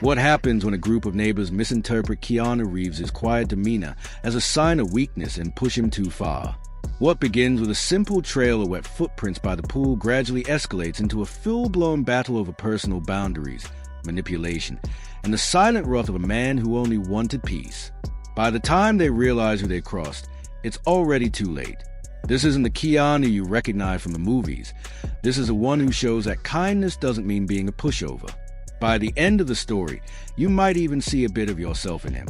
What happens when a group of neighbors misinterpret Keanu Reeves' quiet demeanor as a sign of weakness and push him too far? What begins with a simple trail of wet footprints by the pool gradually escalates into a full-blown battle over personal boundaries, manipulation, and the silent wrath of a man who only wanted peace. By the time they realize who they crossed, it's already too late. This isn't the Keanu you recognize from the movies. This is the one who shows that kindness doesn't mean being a pushover. By the end of the story, you might even see a bit of yourself in him.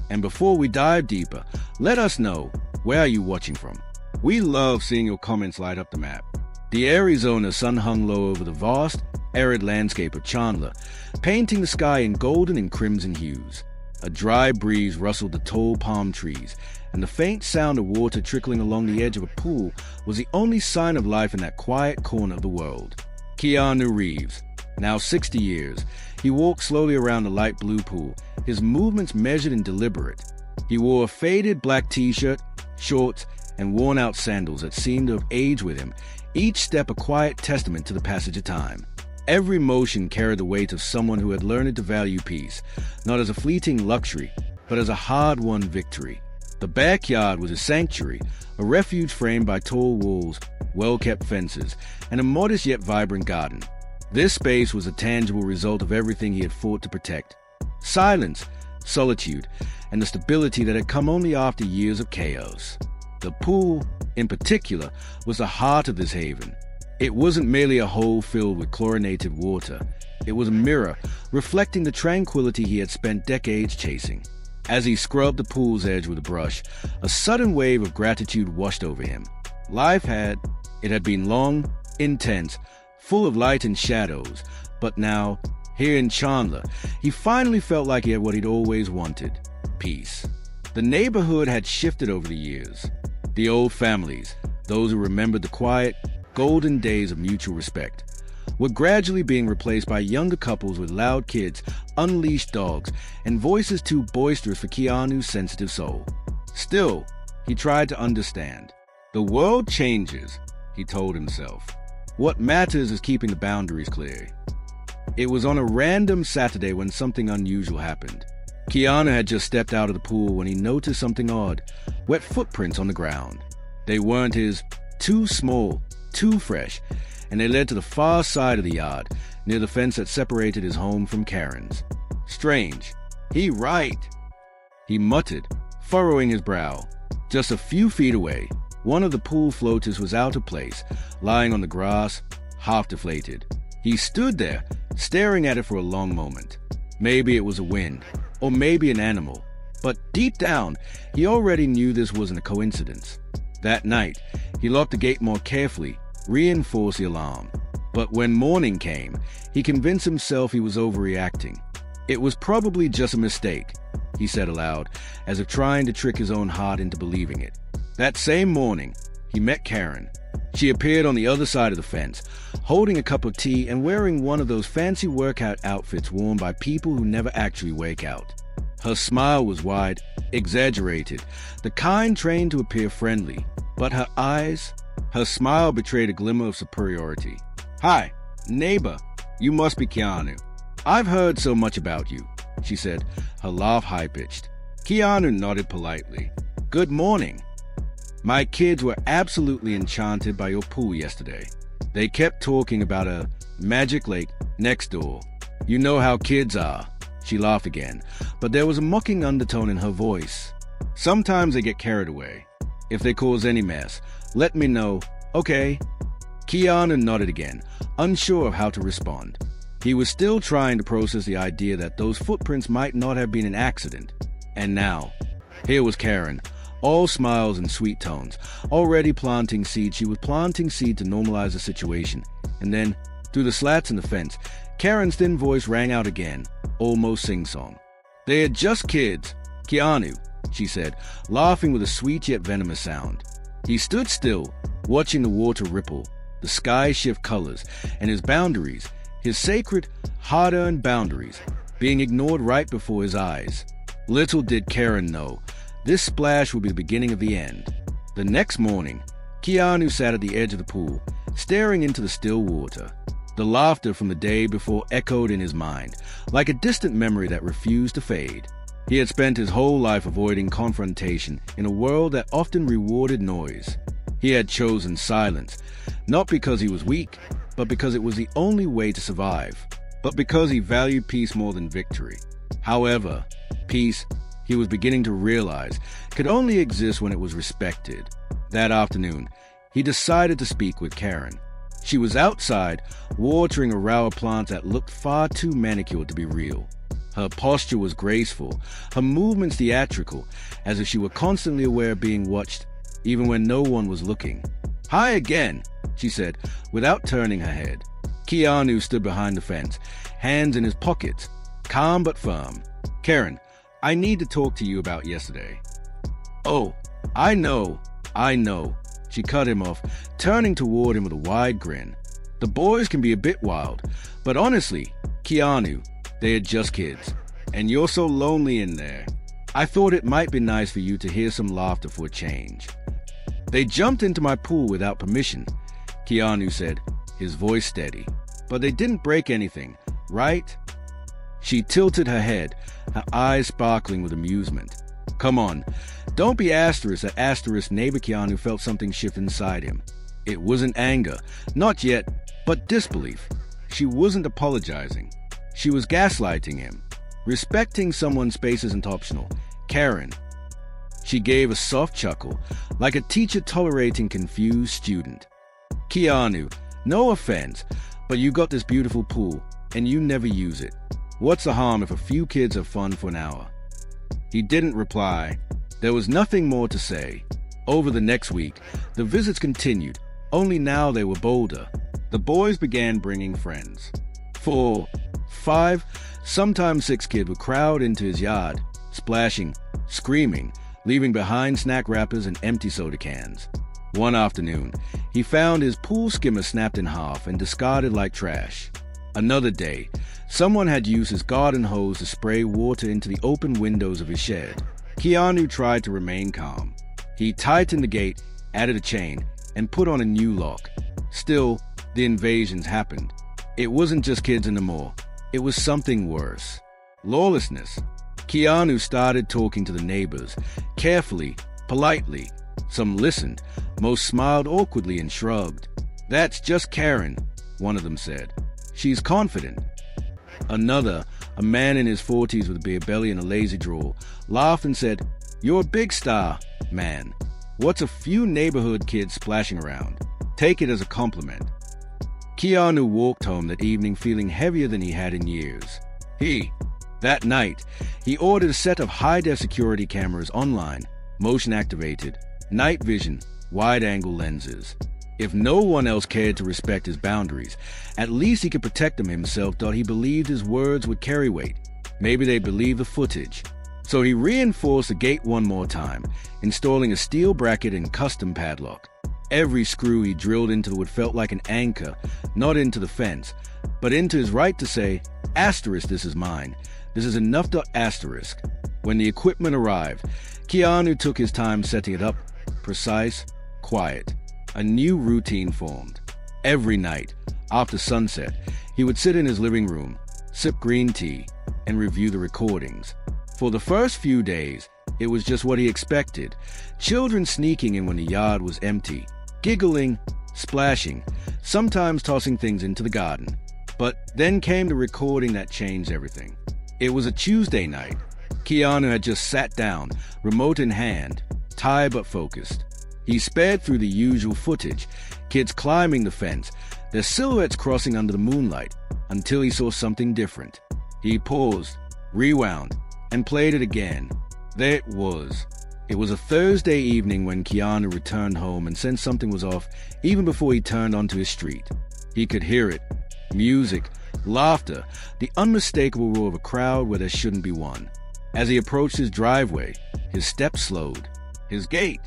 And before we dive deeper, let us know, where are you watching from? We love seeing your comments light up the map. The Arizona sun hung low over the vast, arid landscape of Chandler, painting the sky in golden and crimson hues. A dry breeze rustled the tall palm trees, and the faint sound of water trickling along the edge of a pool was the only sign of life in that quiet corner of the world. Keanu Reeves, now 60 years, he walked slowly around the light blue pool, his movements measured and deliberate. He wore a faded black t-shirt, shorts, and worn-out sandals that seemed to have aged with him, each step a quiet testament to the passage of time. Every motion carried the weight of someone who had learned to value peace, not as a fleeting luxury, but as a hard-won victory. The backyard was a sanctuary, a refuge framed by tall walls, well-kept fences, and a modest yet vibrant garden. This space was a tangible result of everything he had fought to protect. Silence, solitude, and the stability that had come only after years of chaos. The pool, in particular, was the heart of this haven. It wasn't merely a hole filled with chlorinated water. It was a mirror, reflecting the tranquility he had spent decades chasing. As he scrubbed the pool's edge with a brush, a sudden wave of gratitude washed over him. Life had been long, intense, full of light and shadows, but now, here in Chandler, he finally felt like he had what he'd always wanted: peace. The neighborhood had shifted over the years. The old families, those who remembered the quiet, golden days of mutual respect, were gradually being replaced by younger couples with loud kids, unleashed dogs, and voices too boisterous for Keanu's sensitive soul. Still, he tried to understand. The world changes, he told himself. What matters is keeping the boundaries clear. It was on a random Saturday when something unusual happened. Keanu had just stepped out of the pool when he noticed something odd: wet footprints on the ground. They weren't his, too small, too fresh, and they led to the far side of the yard, near the fence that separated his home from Karen's. Strange. He muttered, furrowing his brow. Just a few feet away, one of the pool floaters was out of place, lying on the grass, half deflated. He stood there, staring at it for a long moment. Maybe it was a wind, or maybe an animal, but deep down, he already knew this wasn't a coincidence. That night, he locked the gate more carefully, reinforced the alarm. But when morning came, he convinced himself he was overreacting. It was probably just a mistake, he said aloud, as if trying to trick his own heart into believing it. That same morning, he met Karen. She appeared on the other side of the fence, holding a cup of tea and wearing one of those fancy workout outfits worn by people who never actually wake out. Her smile was wide, exaggerated, the kind trained to appear friendly, but her smile betrayed a glimmer of superiority. "Hi, neighbor, you must be Keanu. I've heard so much about you," she said, her laugh high-pitched. Keanu nodded politely. "Good morning. My kids were absolutely enchanted by your pool yesterday. They kept talking about a magic lake next door. You know how kids are." She laughed again, but there was a mocking undertone in her voice. "Sometimes they get carried away. If they cause any mess, let me know, okay?" Keanu nodded again, unsure of how to respond. He was still trying to process the idea that those footprints might not have been an accident. And now, here was Karen, all smiles and sweet tones, already planting seeds. She was planting seed to normalize the situation. And then, through the slats in the fence, Karen's thin voice rang out again, almost sing-song. "They are just kids. Keanu," she said, laughing with a sweet yet venomous sound. He stood still, watching the water ripple, the sky shift colors, and his boundaries, his sacred, hard-earned boundaries, being ignored right before his eyes. Little did Karen know, this splash would be the beginning of the end. The next morning, Keanu sat at the edge of the pool, staring into the still water. The laughter from the day before echoed in his mind, like a distant memory that refused to fade. He had spent his whole life avoiding confrontation in a world that often rewarded noise. He had chosen silence, not because he was weak, but because it was the only way to survive, but because he valued peace more than victory. However, peace, he was beginning to realize, could only exist when it was respected. That afternoon, he decided to speak with Karen. She was outside, watering a row of plants that looked far too manicured to be real. Her posture was graceful, her movements theatrical, as if she were constantly aware of being watched, even when no one was looking. "Hi again," she said, without turning her head. Keanu stood behind the fence, hands in his pockets, calm but firm. "Karen, I need to talk to you about yesterday." "Oh, I know. She cut him off, turning toward him with a wide grin. "The boys can be a bit wild, but honestly, Keanu, they are just kids, and you're so lonely in there. I thought it might be nice for you to hear some laughter for a change." "They jumped into my pool without permission," Keanu said, his voice steady. "But they didn't break anything, right?" She tilted her head, her eyes sparkling with amusement. "Come on, don't be asterisk that asterisk neighbor." Keanu felt something shift inside him. It wasn't anger, not yet, but disbelief. She wasn't apologizing. She was gaslighting him. Respecting someone's space isn't optional. "Karen." She gave a soft chuckle, like a teacher tolerating confused student. "Keanu, no offense, but you got this beautiful pool, and you never use it. What's the harm if a few kids have fun for an hour?" He didn't reply. There was nothing more to say. Over the next week, the visits continued, only now they were bolder. The boys began bringing friends. 4, 5, sometimes 6 kids would crowd into his yard, splashing, screaming, leaving behind snack wrappers and empty soda cans. One afternoon, he found his pool skimmer snapped in half and discarded like trash. Another day, someone had used his garden hose to spray water into the open windows of his shed. Keanu tried to remain calm. He tightened the gate, added a chain, and put on a new lock. Still, the invasions happened. It wasn't just kids anymore. It was something worse. Lawlessness. Keanu started talking to the neighbors, carefully, politely. Some listened, most smiled awkwardly and shrugged. "That's just Karen," one of them said. "She's confident." Another, a man in his 40s with a beer belly and a lazy drawl, laughed and said, "You're a big star, man. What's a few neighborhood kids splashing around? Take it as a compliment." Keanu walked home that evening feeling heavier than he had in years. That night, he ordered a set of high-def security cameras online, motion-activated, night vision, wide-angle lenses. If no one else cared to respect his boundaries, at least he could protect them himself. He believed his words would carry weight. Maybe they believed the footage. So he reinforced the gate one more time, installing a steel bracket and custom padlock. Every screw he drilled into the wood felt like an anchor, not into the fence, but into his right to say, "Asterisk, this is mine. This is enough. Asterisk." When the equipment arrived, Keanu took his time setting it up, precise, quiet. A new routine formed. Every night, after sunset, he would sit in his living room, sip green tea, and review the recordings. For the first few days, it was just what he expected. Children sneaking in when the yard was empty, giggling, splashing, sometimes tossing things into the garden. But then came the recording that changed everything. It was a Tuesday night. Keanu had just sat down, remote in hand, tired but focused. He sped through the usual footage, kids climbing the fence, their silhouettes crossing under the moonlight, until he saw something different. He paused, rewound, and played it again. There it was. It was a Thursday evening when Keanu returned home and sensed something was off even before he turned onto his street. He could hear it. Music, laughter, the unmistakable roar of a crowd where there shouldn't be one. As he approached his driveway, his steps slowed. His gate,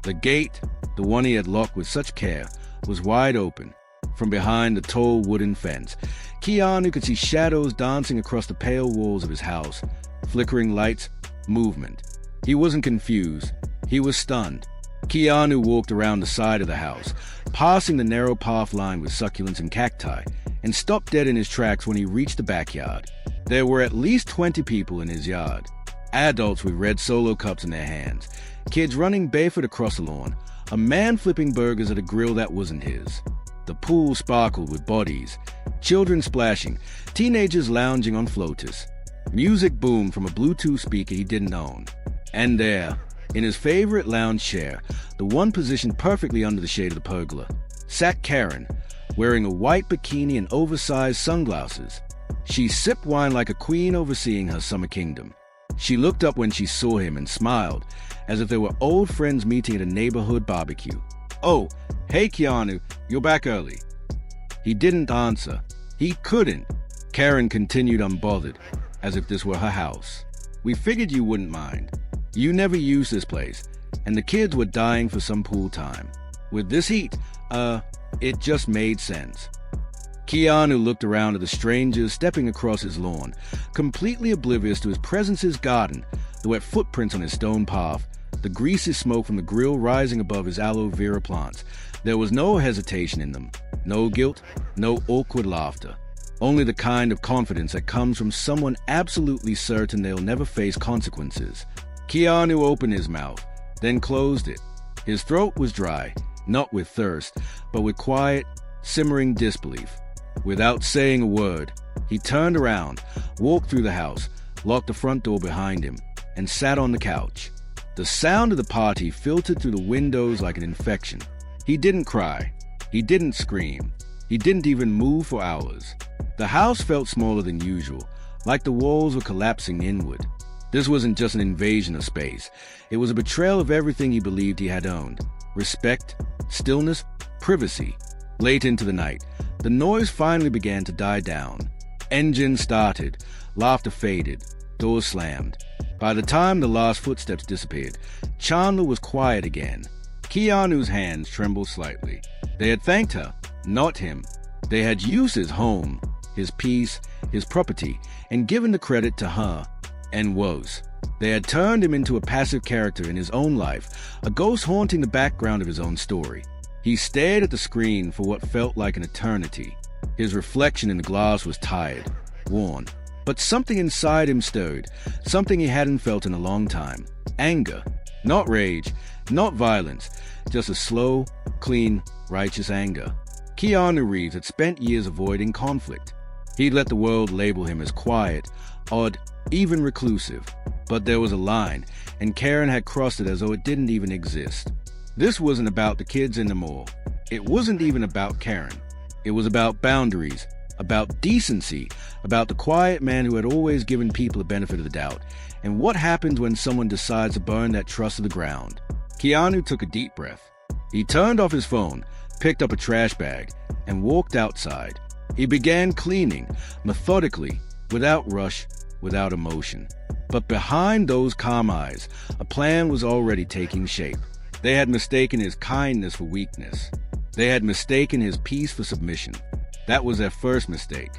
the one he had locked with such care, was wide open. From behind the tall wooden fence, Keanu could see shadows dancing across the pale walls of his house, flickering lights, movement. He wasn't confused. He was stunned. Keanu walked around the side of the house, passing the narrow path lined with succulents and cacti, and stopped dead in his tracks when he reached the backyard. There were at least 20 people in his yard. Adults with red Solo cups in their hands, kids running barefoot across the lawn, a man flipping burgers at a grill that wasn't his. The pool sparkled with bodies, children splashing, teenagers lounging on floaters. Music boomed from a Bluetooth speaker he didn't own. And there, in his favorite lounge chair, the one positioned perfectly under the shade of the pergola, sat Karen, wearing a white bikini and oversized sunglasses. She sipped wine like a queen overseeing her summer kingdom. She looked up when she saw him and smiled, as if they were old friends meeting at a neighborhood barbecue. "Oh, hey Keanu, you're back early." He didn't answer. He couldn't. Karen continued unbothered, as if this were her house. "We figured you wouldn't mind. You never use this place, and the kids were dying for some pool time. With this heat, it just made sense." Keanu looked around at the strangers stepping across his lawn, completely oblivious to his presence's garden, the wet footprints on his stone path, the greasy smoke from the grill rising above his aloe vera plants. There was no hesitation in them, no guilt, no awkward laughter. Only the kind of confidence that comes from someone absolutely certain they'll never face consequences. Keanu opened his mouth, then closed it. His throat was dry, not with thirst, but with quiet, simmering disbelief. Without saying a word, he turned around, walked through the house, locked the front door behind him, and sat on the couch. The sound of the party filtered through the windows like an infection. He didn't cry. He didn't scream. He didn't even move for hours. The house felt smaller than usual, like the walls were collapsing inward. This wasn't just an invasion of space. It was a betrayal of everything he believed he had owned. Respect, stillness, privacy. Late into the night, the noise finally began to die down. Engines started, laughter faded, doors slammed. By the time the last footsteps disappeared, Chandler was quiet again. Keanu's hands trembled slightly. They had thanked her, not him. They had used his home, his peace, his property, and given the credit to her, and was. They had turned him into a passive character in his own life, a ghost haunting the background of his own story. He stared at the screen for what felt like an eternity. His reflection in the glass was tired, worn, but something inside him stirred, something he hadn't felt in a long time. Anger. Not rage, not violence, just a slow, clean, righteous anger. Keanu Reeves had spent years avoiding conflict. He'd let the world label him as quiet, odd, even reclusive. But there was a line, and Karen had crossed it as though it didn't even exist. This wasn't about the kids in the mall. It wasn't even about Karen. It was about boundaries, about decency, about the quiet man who had always given people the benefit of the doubt, and what happens when someone decides to burn that trust to the ground. Keanu took a deep breath. He turned off his phone, picked up a trash bag, and walked outside. He began cleaning, methodically, without rush, without emotion. But behind those calm eyes, a plan was already taking shape. They had mistaken his kindness for weakness. They had mistaken his peace for submission. That was their first mistake.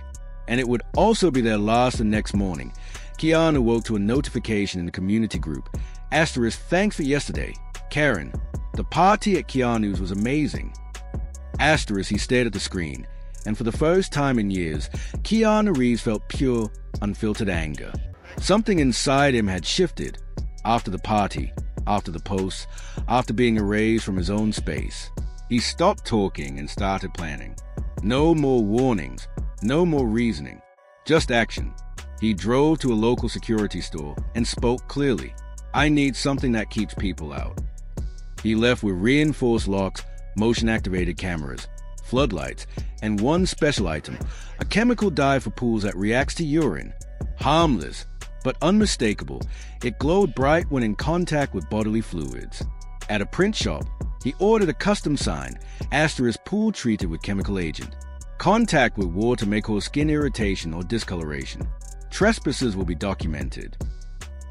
And it would also be their last the next morning. Keanu woke to a notification in the community group. Asterisk, thanks for yesterday. Karen, the party at Keanu's was amazing. Asterisk, he stared at the screen. And for the first time in years, Keanu Reeves felt pure, unfiltered anger. Something inside him had shifted. After the party, after the posts, after being erased from his own space. He stopped talking and started planning. No more warnings, no more reasoning, just action. He drove to a local security store and spoke clearly. "I need something that keeps people out." He left with reinforced locks, motion-activated cameras, floodlights, and one special item, a chemical dye for pools that reacts to urine. Harmless, but unmistakable, it glowed bright when in contact with bodily fluids. At a print shop, he ordered a custom sign, asterisk pool treated with chemical agent. Contact with water may cause skin irritation or discoloration. Trespassers will be documented.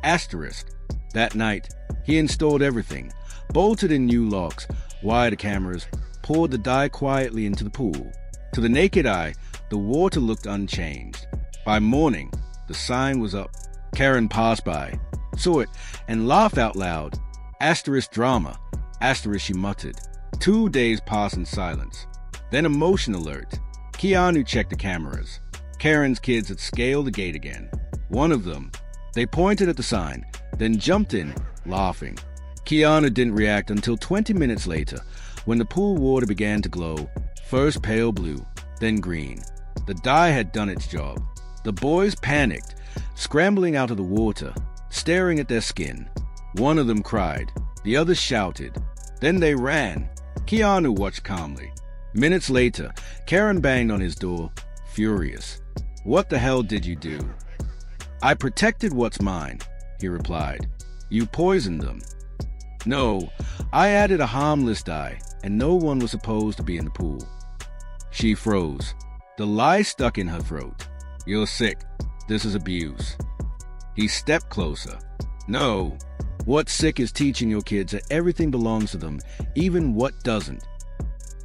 Asterisk. That night, he installed everything, bolted in new locks, wired the cameras, poured the dye quietly into the pool. To the naked eye, the water looked unchanged. By morning, the sign was up. Karen passed by, saw it, and laughed out loud. Asterisk drama. Asterisk, she muttered. 2 days passed in silence. Then a motion alert. Keanu checked the cameras. Karen's kids had scaled the gate again. One of them. They pointed at the sign, then jumped in, laughing. Keanu didn't react until 20 minutes later, when the pool water began to glow, first pale blue, then green. The dye had done its job. The boys panicked, scrambling out of the water, staring at their skin. One of them cried. The others shouted. Then they ran. Keanu watched calmly. Minutes later, Karen banged on his door, furious. "What the hell did you do?" "I protected what's mine," he replied. "You poisoned them." "No, I added a harmless dye, and no one was supposed to be in the pool." She froze. The lie stuck in her throat. "You're sick. This is abuse." He stepped closer. "No. What's sick is teaching your kids that everything belongs to them, even what doesn't."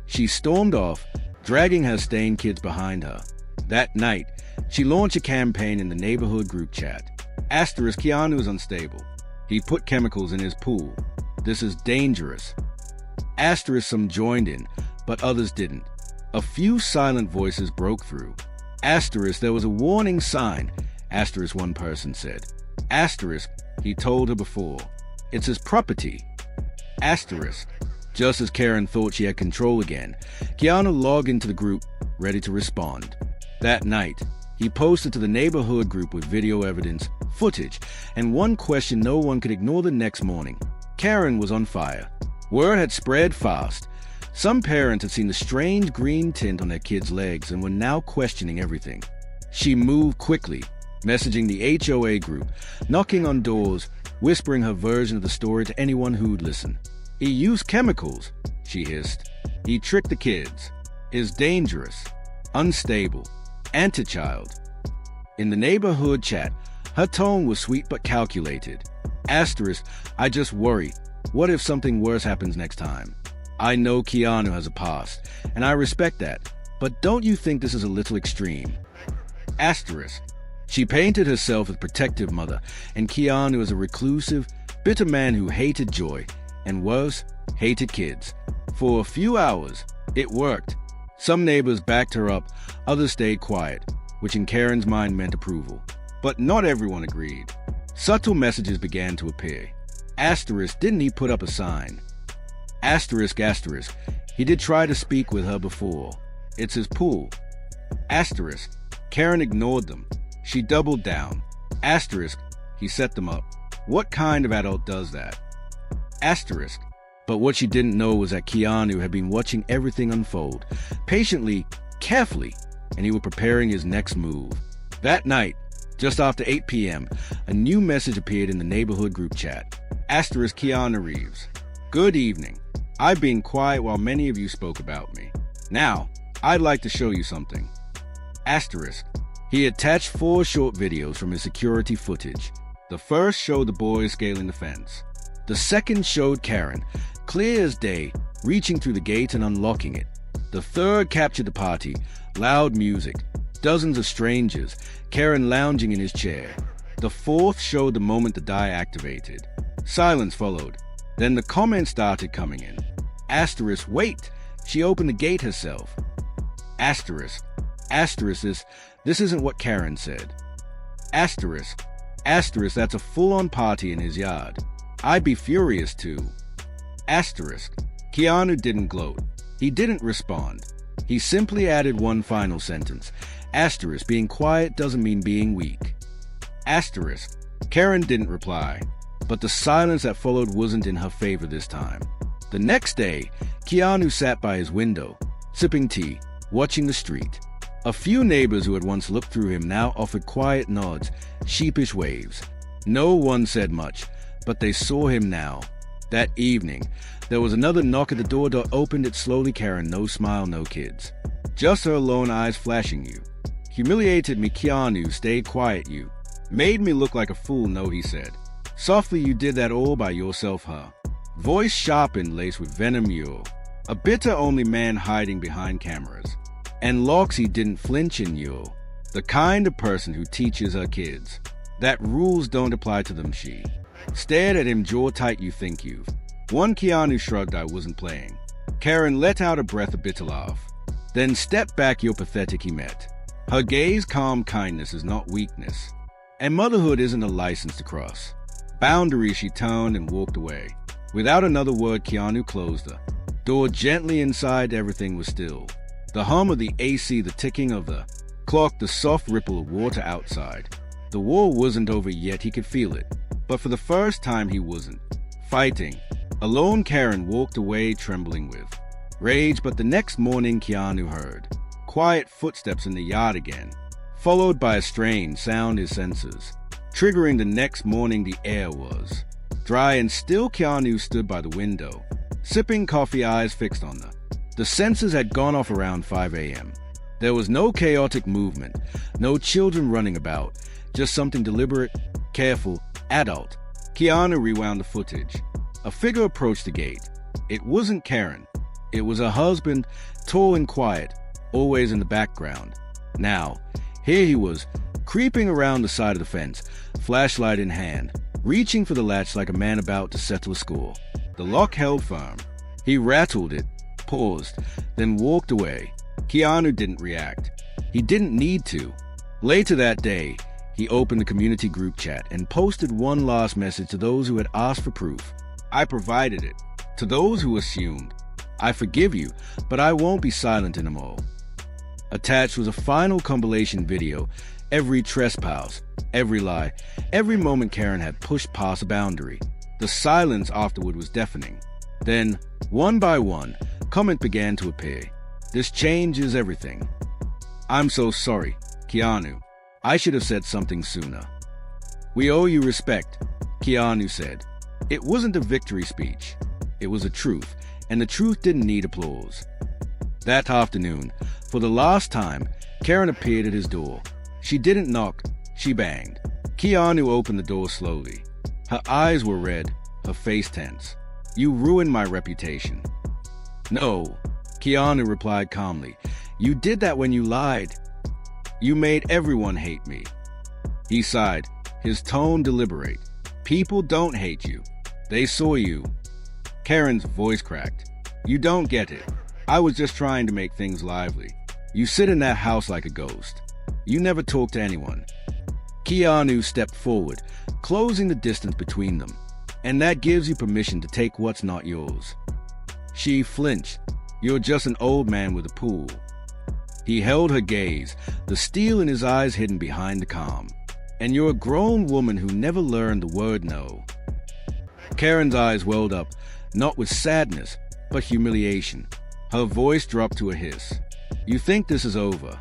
She stormed off, dragging her stained kids behind her. That night, she launched a campaign in the neighborhood group chat. Keanu is unstable. He put chemicals in his pool. This is dangerous. Some joined in, but others didn't. A few silent voices broke through. There was a warning sign, one person said. He told her before. It's his property. Just as Karen thought she had control again, Keanu logged into the group, ready to respond. That night, he posted to the neighborhood group with video evidence, footage, and one question no one could ignore the next morning. Karen was on fire. Word had spread fast. Some parents had seen the strange green tint on their kids' legs and were now questioning everything. She moved quickly, messaging the HOA group, knocking on doors, whispering her version of the story to anyone who'd listen. "He used chemicals," she hissed. "He tricked the kids. Is dangerous, unstable, anti-child." In the neighborhood chat, her tone was sweet but calculated. "I just worry. What if something worse happens next time? I know Keanu has a past, and I respect that, but don't you think this is a little extreme?" She painted herself as protective mother, and Keanu as a reclusive, bitter man who hated joy, and worse, hated kids. For a few hours, it worked. Some neighbors backed her up, others stayed quiet, which in Karen's mind meant approval. But not everyone agreed. Subtle messages began to appear. Didn't he put up a sign? He did try to speak with her before. It's his pool. Karen ignored them. She doubled down. He set them up. What kind of adult does that? But what she didn't know was that Keanu had been watching everything unfold, patiently, carefully, and he was preparing his next move. That night, just after 8 p.m., a new message appeared in the neighborhood group chat. Keanu Reeves. "Good evening. I've been quiet while many of you spoke about me. Now, I'd like to show you something." He attached 4 short videos from his security footage. The first showed the boys scaling the fence. The second showed Karen, clear as day, reaching through the gate and unlocking it. The third captured the party, loud music, dozens of strangers, Karen lounging in his chair. The fourth showed the moment the dye activated. Silence followed. Then the comments started coming in. Wait! She opened the gate herself. This isn't what Karen said. That's a full-on party in his yard. I'd be furious too. Keanu didn't gloat. He didn't respond. He simply added one final sentence. Being quiet doesn't mean being weak. Karen didn't reply, but the silence that followed wasn't in her favor this time. The next day, Keanu sat by his window, sipping tea, watching the street. A few neighbors who had once looked through him now offered quiet nods, sheepish waves. No one said much, but they saw him now. That evening, there was another knock at the door. Opened it slowly. Karen, no smile, no kids. Just her lone eyes flashing you. Humiliated me, Keanu, stayed quiet, you. Made me look like a fool, no, he said. Softly, you did that all by yourself, huh? Voice sharpened, laced with venom, you. A bitter only man hiding behind cameras. And Loxy didn't flinch in you. The kind of person who teaches her kids that rules don't apply to them, she. Stared at him, jaw tight, you think you've. One Keanu shrugged, I wasn't playing. Karen let out a breath, a bitter laugh. Then step back, you're pathetic, he met. Her gaze calm kindness is not weakness. And motherhood isn't a license to cross. Boundaries, she turned and walked away. Without another word, Keanu closed her. Door gently inside, everything was still. The hum of the AC, the ticking of the clock, the soft ripple of water outside. The war wasn't over yet, he could feel it. But for the first time, he wasn't fighting. Alone, Karen walked away, trembling with rage, but the next morning, Keanu heard quiet footsteps in the yard again, followed by a strange sound his senses. Triggering the next morning, the air was dry and still. Keanu stood by the window, sipping coffee, eyes fixed on her. The sensors had gone off around 5 a.m. There was no chaotic movement, no children running about, just something deliberate, careful, adult. Keanu rewound the footage. A figure approached the gate. It wasn't Karen. It was her husband, tall and quiet, always in the background. Now, here he was, creeping around the side of the fence, flashlight in hand, reaching for the latch like a man about to settle a score. The lock held firm. He rattled it, paused, then walked away. Keanu didn't react. He didn't need to. Later that day, he opened the community group chat and posted one last message to those who had asked for proof. I provided it. To those who assumed, I forgive you, but I won't be silent anymore. Attached was a final compilation video. Every trespass, every lie, every moment Karen had pushed past a boundary. The silence afterward was deafening. Then, one by one, comments began to appear. This changes everything. I'm so sorry, Keanu. I should have said something sooner. We owe you respect, Keanu said. It wasn't a victory speech. It was a truth, and the truth didn't need applause. That afternoon, for the last time, Karen appeared at his door. She didn't knock, she banged. Keanu opened the door slowly. Her eyes were red, her face tense. You ruined my reputation. No, Keanu replied calmly. You did that when you lied. You made everyone hate me. He sighed, his tone deliberate. People don't hate you. They saw you. Karen's voice cracked. You don't get it. I was just trying to make things lively. You sit in that house like a ghost. You never talk to anyone. Keanu stepped forward, closing the distance between them. And that gives you permission to take what's not yours. She flinched. You're just an old man with a pool. He held her gaze, the steel in his eyes hidden behind the calm. And you're a grown woman who never learned the word no. Karen's eyes welled up, not with sadness, but humiliation. Her voice dropped to a hiss. You think this is over?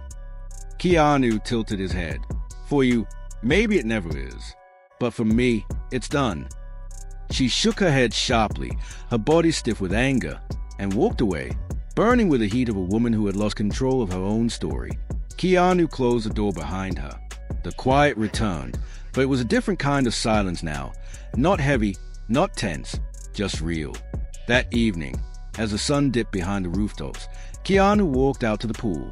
Keanu tilted his head. For you, maybe it never is. But for me, it's done. She shook her head sharply, her body stiff with anger, and walked away, burning with the heat of a woman who had lost control of her own story. Keanu closed the door behind her. The quiet returned, but it was a different kind of silence now. Not heavy, not tense, just real. That evening, as the sun dipped behind the rooftops, Keanu walked out to the pool.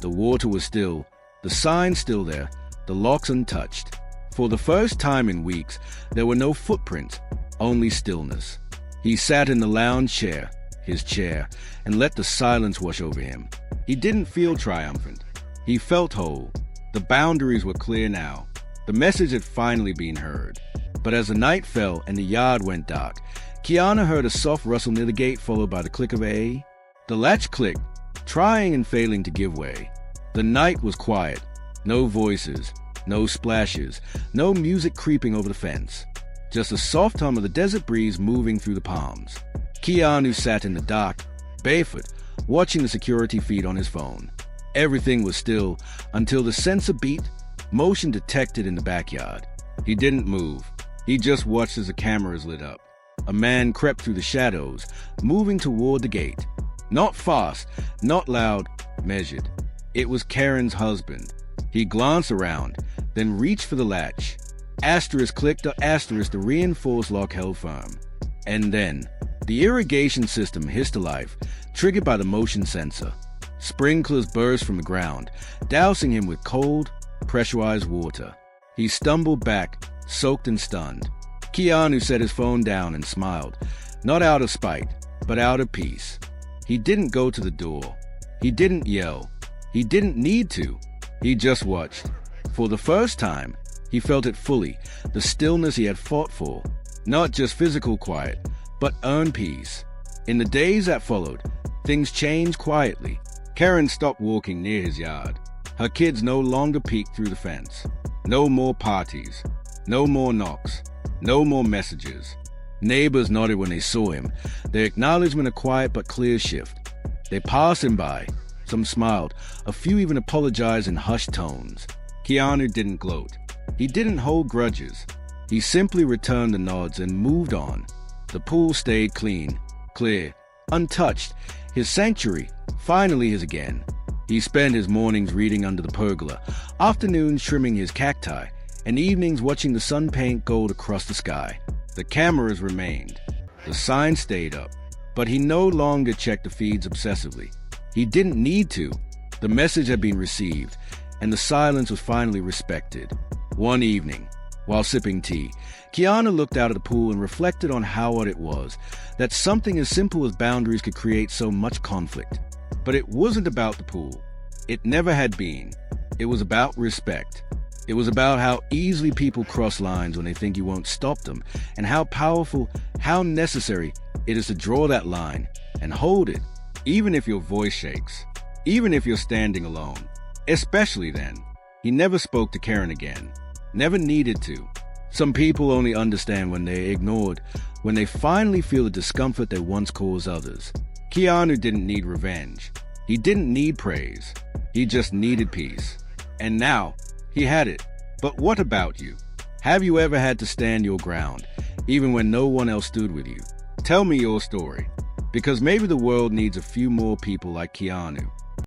The water was still, the sign still there, the locks untouched. For the first time in weeks, there were no footprints, only stillness. He sat in the lounge chair, his chair, and let the silence wash over him. He didn't feel triumphant. He felt whole. The boundaries were clear now. The message had finally been heard. But as the night fell and the yard went dark, Keanu heard a soft rustle near the gate, followed by the click of a... The latch clicked, trying and failing to give way. The night was quiet. No voices, no splashes, no music creeping over the fence. Just the soft hum of the desert breeze moving through the palms. Keanu sat in the dark, barefoot, watching the security feed on his phone. Everything was still until the sensor beat, motion detected in the backyard. He didn't move. He just watched as the cameras lit up. A man crept through the shadows, moving toward the gate. Not fast, not loud, measured. It was Karen's husband. He glanced around, then reached for the latch. Asterisk clicked or asterisk, the reinforced lock held firm. And then, the irrigation system hissed to life, triggered by the motion sensor. Sprinklers burst from the ground, dousing him with cold, pressurized water. He stumbled back, soaked and stunned. Keanu set his phone down and smiled, not out of spite, but out of peace. He didn't go to the door. He didn't yell. He didn't need to. He just watched. For the first time, he felt it fully, the stillness he had fought for. Not just physical quiet, but earned peace. In the days that followed, things changed quietly. Karen stopped walking near his yard. Her kids no longer peeked through the fence. No more parties. No more knocks. No more messages. Neighbors nodded when they saw him, their acknowledgement a quiet but clear shift. They passed him by. Some smiled. A few even apologized in hushed tones. Keanu didn't gloat. He didn't hold grudges. He simply returned the nods and moved on. The pool stayed clean, clear, untouched. His sanctuary, finally his again. He spent his mornings reading under the pergola, afternoons trimming his cacti, and evenings watching the sun paint gold across the sky. The cameras remained. The sign stayed up. But he no longer checked the feeds obsessively. He didn't need to. The message had been received, and the silence was finally respected. One evening, while sipping tea, Keanu looked out at the pool and reflected on how odd it was that something as simple as boundaries could create so much conflict. But it wasn't about the pool. It never had been. It was about respect. It was about how easily people cross lines when they think you won't stop them, and how powerful, how necessary it is to draw that line and hold it, even if your voice shakes, even if you're standing alone. Especially then. He never spoke to Karen again. Never needed to. Some people only understand when they're ignored, when they finally feel the discomfort they once caused others. Keanu didn't need revenge. He didn't need praise. He just needed peace. And now, he had it. But what about you? Have you ever had to stand your ground, even when no one else stood with you? Tell me your story, because maybe the world needs a few more people like Keanu.